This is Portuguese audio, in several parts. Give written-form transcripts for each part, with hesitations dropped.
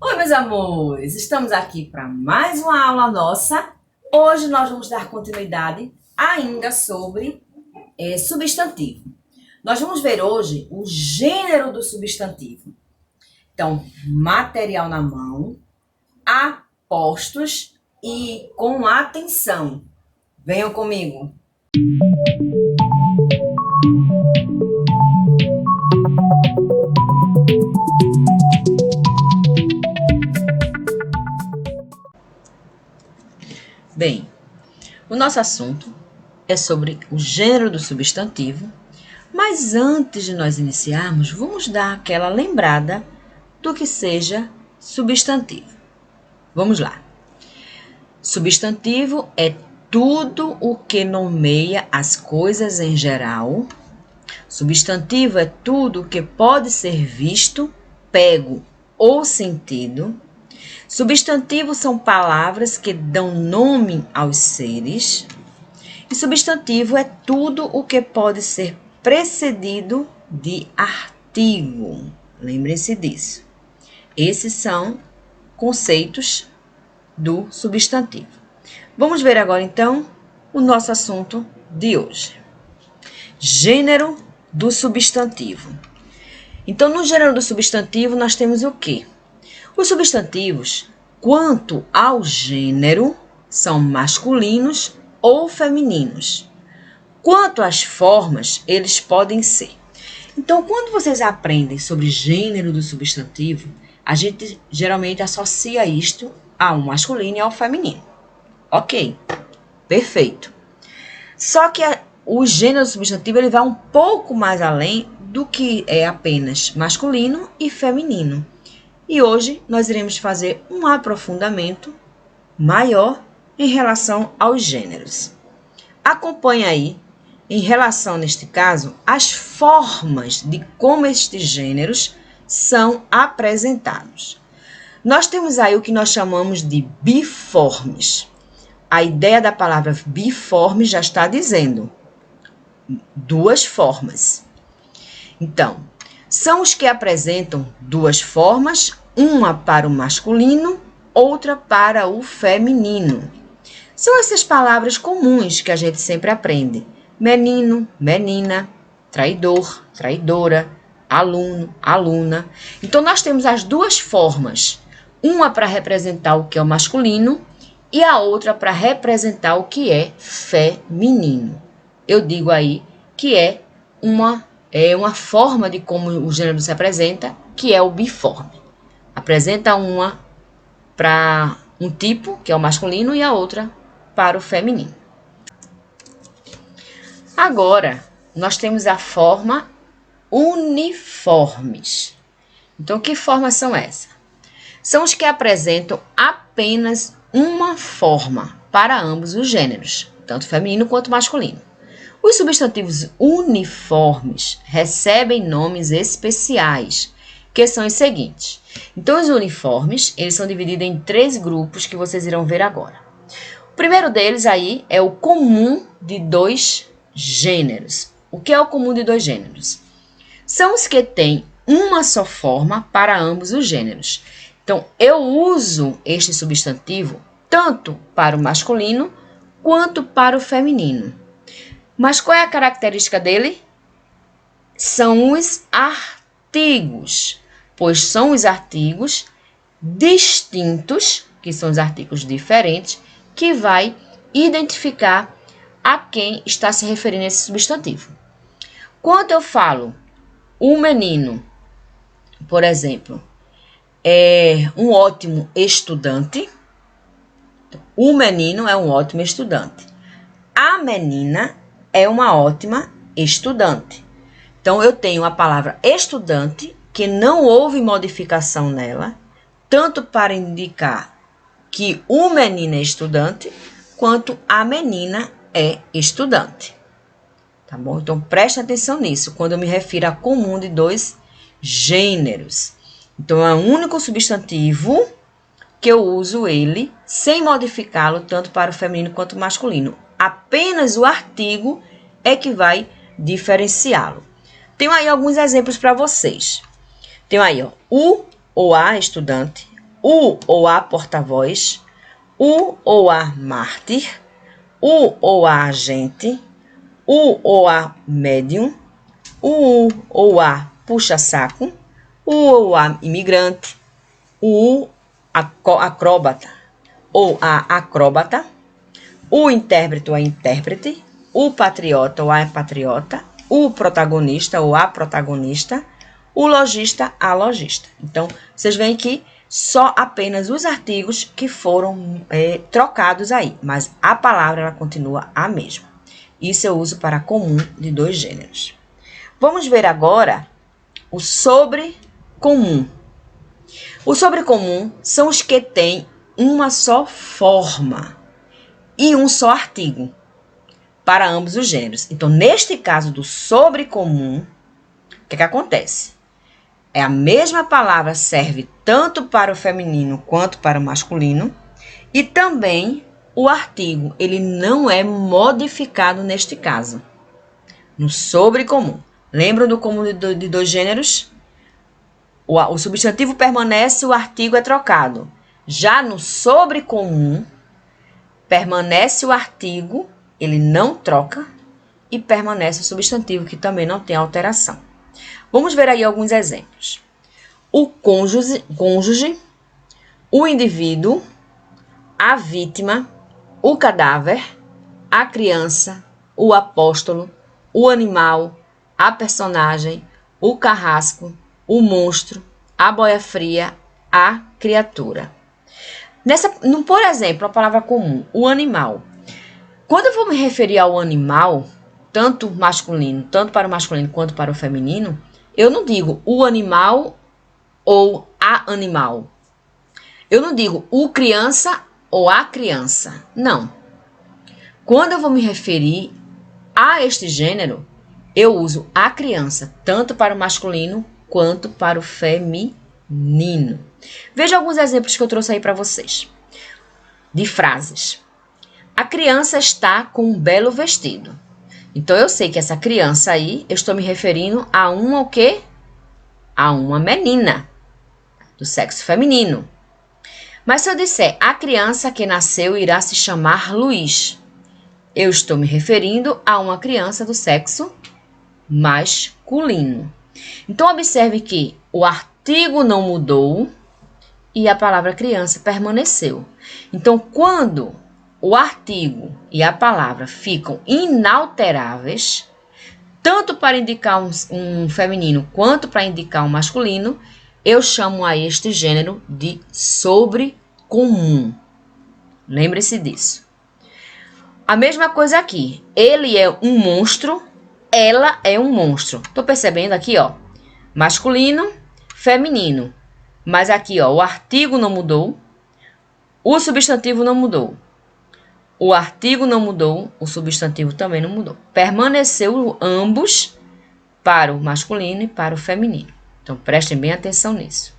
Oi, meus amores! Estamos aqui para mais uma aula nossa. Hoje nós vamos dar continuidade ainda sobre substantivo. Nós vamos ver hoje o gênero do substantivo. Então, material na mão, apostos e com atenção. Venham comigo. Bem, o nosso assunto é sobre o gênero do substantivo, mas antes de nós iniciarmos, vamos dar aquela lembrada do que seja substantivo. Vamos lá. Substantivo é tudo o que nomeia as coisas em geral. Substantivo é tudo o que pode ser visto, pego ou sentido. Substantivos são palavras que dão nome aos seres. E substantivo é tudo o que pode ser precedido de artigo. Lembrem-se disso. Esses são conceitos do substantivo. Vamos ver agora, então, o nosso assunto de hoje. Gênero do substantivo. Então, no gênero do substantivo, nós temos o quê? Os substantivos, quanto ao gênero, são masculinos ou femininos. Quanto às formas, eles podem ser. Então, quando vocês aprendem sobre gênero do substantivo, a gente geralmente associa isto a um masculino e ao feminino. Ok, perfeito. Só que o gênero do substantivo ele vai um pouco mais além do que é apenas masculino e feminino. E hoje nós iremos fazer um aprofundamento maior em relação aos gêneros. Acompanhe aí, em relação, neste caso, às formas de como estes gêneros são apresentados. Nós temos aí o que nós chamamos de biformes. A ideia da palavra biforme já está dizendo duas formas. Então, são os que apresentam duas formas, uma para o masculino, outra para o feminino. São essas palavras comuns que a gente sempre aprende. Menino, menina, traidor, traidora, aluno, aluna. Então, nós temos as duas formas. Uma para representar o que é o masculino e a outra para representar o que é feminino. Eu digo aí que é uma forma de como o gênero se apresenta, que é o biforme. Apresenta uma para um tipo, que é o masculino, e a outra para o feminino. Agora, nós temos a forma uniformes. Então, que formas são essas? São os que apresentam apenas uma forma para ambos os gêneros, tanto feminino quanto masculino. Os substantivos uniformes recebem nomes especiais, que são os seguintes. Então, os uniformes, eles são divididos em 3 grupos que vocês irão ver agora. O primeiro deles aí é o comum de 2 gêneros. O que é o comum de 2 gêneros? São os que têm uma só forma para ambos os gêneros. Então, eu uso este substantivo tanto para o masculino quanto para o feminino. Mas qual é a característica dele? São os artigos, pois são os artigos distintos, que são os artigos diferentes, que vai identificar a quem está se referindo esse substantivo. Quando eu falo o menino, por exemplo, é um ótimo estudante, o menino é um ótimo estudante. A menina é uma ótima estudante. Então, eu tenho a palavra estudante, que não houve modificação nela, tanto para indicar que o menino é estudante, quanto a menina é estudante. Tá bom? Então, preste atenção nisso, quando eu me refiro a comum de 2 gêneros. Então, é o único substantivo que eu uso ele sem modificá-lo tanto para o feminino quanto o masculino. Apenas o artigo é que vai diferenciá-lo. Tenho aí alguns exemplos para vocês. Tenho aí, ó, o ou a estudante, o ou a porta-voz, o ou a mártir, o ou a agente, o ou a médium, o ou a puxa-saco, o ou a imigrante, o acróbata ou a acróbata, o intérprete ou a intérprete, o patriota ou a patriota, o protagonista ou a protagonista, o lojista, a lojista. Então, vocês veem que só apenas os artigos que foram trocados aí, mas a palavra ela continua a mesma. Isso eu uso para comum de 2 gêneros. Vamos ver agora o sobrecomum. O sobrecomum são os que têm uma só forma e um só artigo para ambos os gêneros. Então, neste caso do sobrecomum, o que acontece? É a mesma palavra, serve tanto para o feminino quanto para o masculino, e também o artigo, ele não é modificado neste caso. No sobrecomum. Lembram do comum de 2 gêneros? O substantivo permanece, o artigo é trocado. Já no sobrecomum, permanece o artigo, ele não troca, e permanece o substantivo, que também não tem alteração. Vamos ver aí alguns exemplos. O cônjuge, o indivíduo, a vítima, o cadáver, a criança, o apóstolo, o animal, a personagem, o carrasco, o monstro, a boia fria, a criatura. Por exemplo, a palavra comum, o animal. Quando eu vou me referir ao animal, tanto para o masculino quanto para o feminino, eu não digo o animal ou a animal. Eu não digo o criança ou a criança. Não. Quando eu vou me referir a este gênero, eu uso a criança, tanto para o masculino quanto para o feminino. Veja alguns exemplos que eu trouxe aí para vocês. De frases. A criança está com um belo vestido. Então, eu sei que essa criança aí, eu estou me referindo a uma o quê? A uma menina do sexo feminino. Mas se eu disser a criança que nasceu irá se chamar Luiz, eu estou me referindo a uma criança do sexo masculino. Então, observe que o artigo não mudou e a palavra criança permaneceu. Então, quando o artigo e a palavra ficam inalteráveis, tanto para indicar um feminino quanto para indicar um masculino, eu chamo a este gênero de sobrecomum. Lembre-se disso. A mesma coisa aqui. Ele é um monstro, ela é um monstro. Tô percebendo aqui, ó, masculino, feminino. Mas aqui, ó, o artigo não mudou, o substantivo não mudou. O artigo não mudou, o substantivo também não mudou. Permaneceu ambos para o masculino e para o feminino. Então, prestem bem atenção nisso.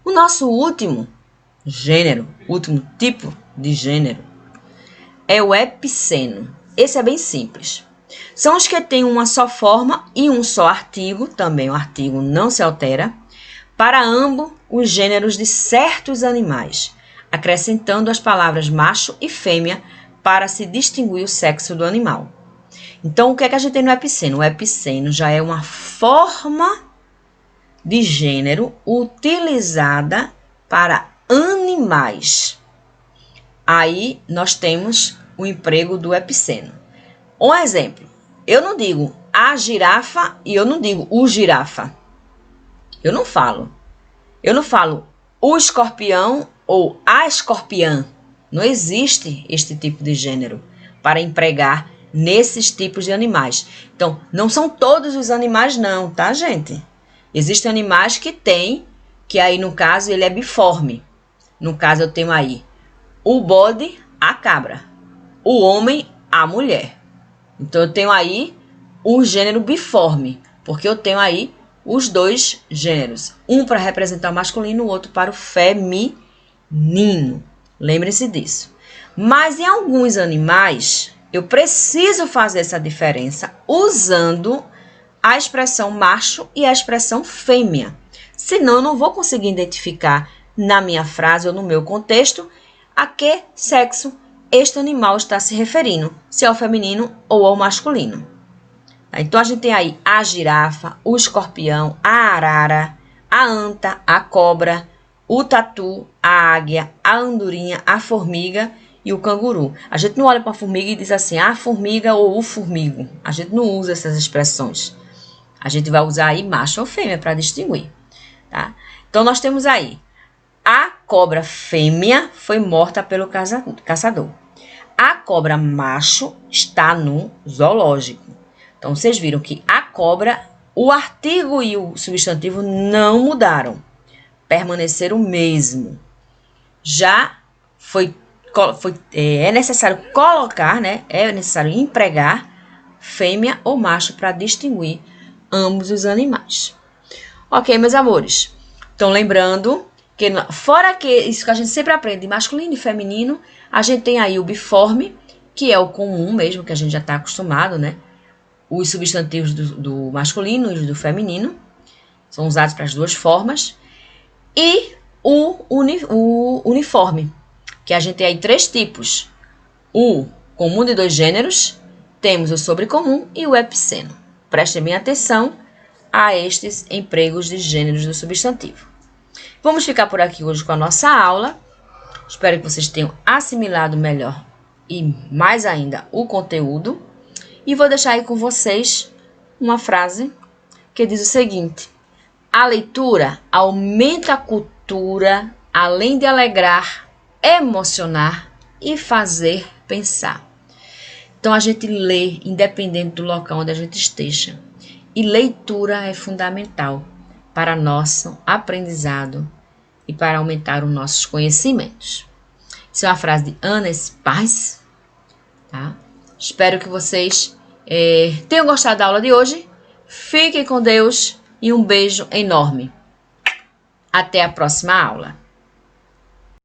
O nosso último gênero, último tipo de gênero, é o epiceno. Esse é bem simples. São os que têm uma só forma e um só artigo, também o artigo não se altera, para ambos os gêneros de certos animais, acrescentando as palavras macho e fêmea para se distinguir o sexo do animal. Então, o que é que a gente tem no epiceno? O epiceno já é uma forma de gênero utilizada para animais. Aí, nós temos o emprego do epiceno. Um exemplo, eu não digo a girafa e eu não digo o girafa. Eu não falo o escorpião ou a escorpiã. Não existe este tipo de gênero para empregar nesses tipos de animais. Então, não são todos os animais não, tá, gente? Existem animais que têm, que aí no caso ele é biforme. No caso eu tenho aí o bode, a cabra, o homem, a mulher. Então eu tenho aí o gênero biforme, porque eu tenho aí os 2 gêneros, um para representar o masculino, o outro para o feminino. Lembre-se disso. Mas em alguns animais, eu preciso fazer essa diferença usando a expressão macho e a expressão fêmea. Senão, eu não vou conseguir identificar na minha frase ou no meu contexto, a que sexo este animal está se referindo, se é ao feminino ou ao masculino. Então, a gente tem aí a girafa, o escorpião, a arara, a anta, a cobra, o tatu, a águia, a andorinha, a formiga e o canguru. A gente não olha para a formiga e diz assim, a formiga ou o formigo. A gente não usa essas expressões. A gente vai usar aí macho ou fêmea para distinguir. Tá? Então, nós temos aí a cobra fêmea foi morta pelo caçador. A cobra macho está no zoológico. Então, vocês viram que a cobra, o artigo e o substantivo não mudaram. Permaneceram o mesmo. Já é necessário colocar, né? É necessário empregar fêmea ou macho para distinguir ambos os animais. Ok, meus amores. Então, lembrando que, fora que isso que a gente sempre aprende, masculino e feminino, a gente tem aí o biforme, que é o comum mesmo, que a gente já está acostumado, né? Os substantivos do masculino e do feminino são usados para as duas formas. E o uniforme, que a gente tem aí 3 tipos. O comum de 2 gêneros, temos o sobrecomum e o epiceno. Prestem bem atenção a estes empregos de gêneros do substantivo. Vamos ficar por aqui hoje com a nossa aula. Espero que vocês tenham assimilado melhor e mais ainda o conteúdo. E vou deixar aí com vocês uma frase que diz o seguinte: a leitura aumenta a cultura, além de alegrar, emocionar e fazer pensar. Então, a gente lê independente do local onde a gente esteja. E leitura é fundamental para nosso aprendizado e para aumentar os nossos conhecimentos. Isso é uma frase de Anna Spice, tá? Espero que vocês tenham gostado da aula de hoje. Fiquem com Deus e um beijo enorme. Até a próxima aula.